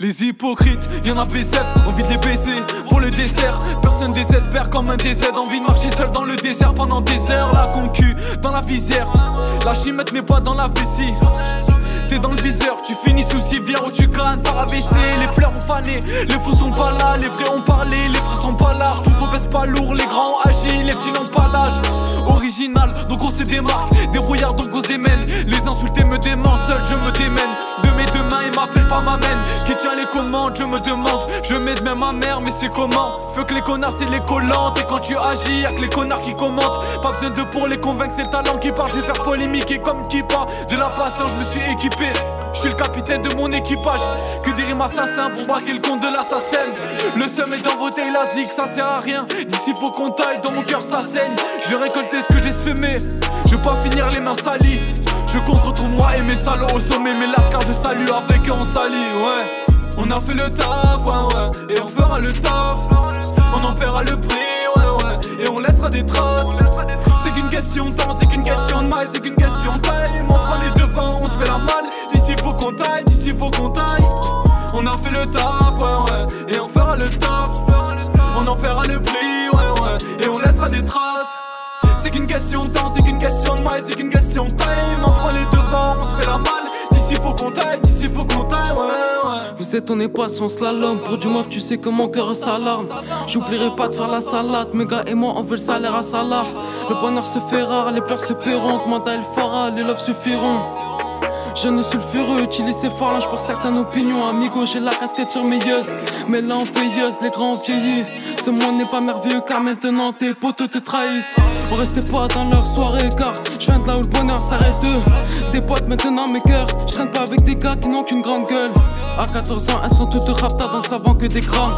Les hypocrites, y'en a BCF, envie de les baiser pour le dessert. Personne désespère comme un DZ, envie de marcher seul dans le désert pendant des heures. La concu dans la visière, la chimette n'est pas dans la vessie. T'es dans le viseur, tu finis sous civière ou tu crânes par AVC. Les fleurs ont fané, les fous sont pas là, les vrais ont parlé, les vrais sont pas larges. Tout faux pèse pas lourd, les grands ont agi, les petits n'ont pas l'âge. Original, donc on se démarque, débrouillard donc on se démène. Les insultés me démentent, seul je me démène. De mes deux mains, ils m'appellent pas ma mène. Qui tient les commandes, je me demande. Je m'aide même ma mère, mais c'est comment? Feu que les connards, c'est les collantes. Et quand tu agis, y'a que les connards qui commentent. Pas besoin de pour les convaincre, c'est le talent qui parle. Je vais faire polémique et comme qui pas de la patience, je me suis équipé. Je suis le capitaine de mon équipage. Que des rimes assassins pour braquer le compte de l'assassin. Le seum est dans vos tailles, la zig, ça sert à rien. D'ici faut qu'on taille, dans mon cœur ça saigne. Je récoltais ce que j'ai semé, je veux pas finir les mains salies. Je veux qu'on se retrouve moi et mes salauds au sommet. Mais là car je salue avec eux on salit, ouais. On a fait le taf, ouais, ouais. Et on fera le taf. On en paiera le prix, ouais, ouais. Et on laissera des traces. C'est qu'une question de temps, c'est qu'une question de maille, c'est qu'une question de taille. Montrant les devants, on se fait la malle. D'ici faut qu'on taille, d'ici faut qu'on taille. On a fait le taf, ouais, ouais. Et on fera le taf. On en paiera le prix, ouais, ouais. Et on laissera des traces. C'est qu'une question de temps, c'est qu'une question de maille, c'est qu'une question de taille. Montrant les devants, on se fait la malle. D'ici faut qu'on taille, d'ici faut qu'on taille, ouais, ouais. Vous êtes on n'est pas son slalom. Pour du meuf tu sais que mon cœur s'alarme. J'oublierai pas de faire la salade. Mes gars et moi on veut le salaire à salaire. Le bonheur se fait rare, les pleurs se paieront. Demande à El Farah, les loves suffiront. Jeune sulfureux, utilise ses phalanges pour certaines opinions. Amigo, j'ai la casquette sur mes yeux. Mais là on veilleuse, les grands ont vieilli. Ce monde n'est pas merveilleux car maintenant tes potos te trahissent. On restait pas dans leur soirée car je viens de là où le bonheur s'arrête d'eux. Des potes maintenant mes cœurs, je traîne pas avec des gars qui n'ont qu'une grande gueule. À 14 ans elles sont toutes raptas donc ça vend que des grammes.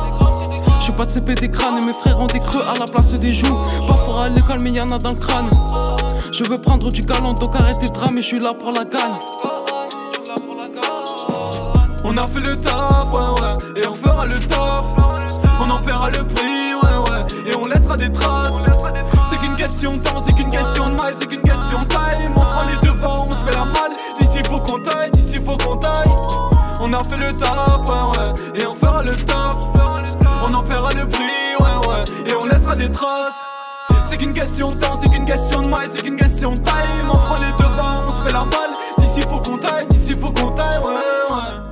Je suis pas de CP des crânes et mes frères ont des creux à la place des joues. Pas fort à l'école mais y'en a dans le crâne. Je veux prendre du galon donc arrêtez de dramer, je suis là pour la gagne. On a fait le taf, ouais, ouais. Et on fera le taf. On en paiera le prix, ouais, ouais. Et on laissera des traces. C'est qu'une question de temps, c'est qu'une question de maille, c'est qu'une question de taille. Montrant les devants, on se fait la malle. D'ici faut qu'on taille, d'ici faut qu'on taille. On a fait le taf, ouais, ouais. Et on fera le taf. On en paiera le prix, ouais, ouais. Et on laissera des traces. C'est qu'une question de temps, c'est qu'une question de maille, c'est qu'une question de taille. Montrant les devants, on se fait la malle. D'ici faut qu'on taille, ouais, ouais.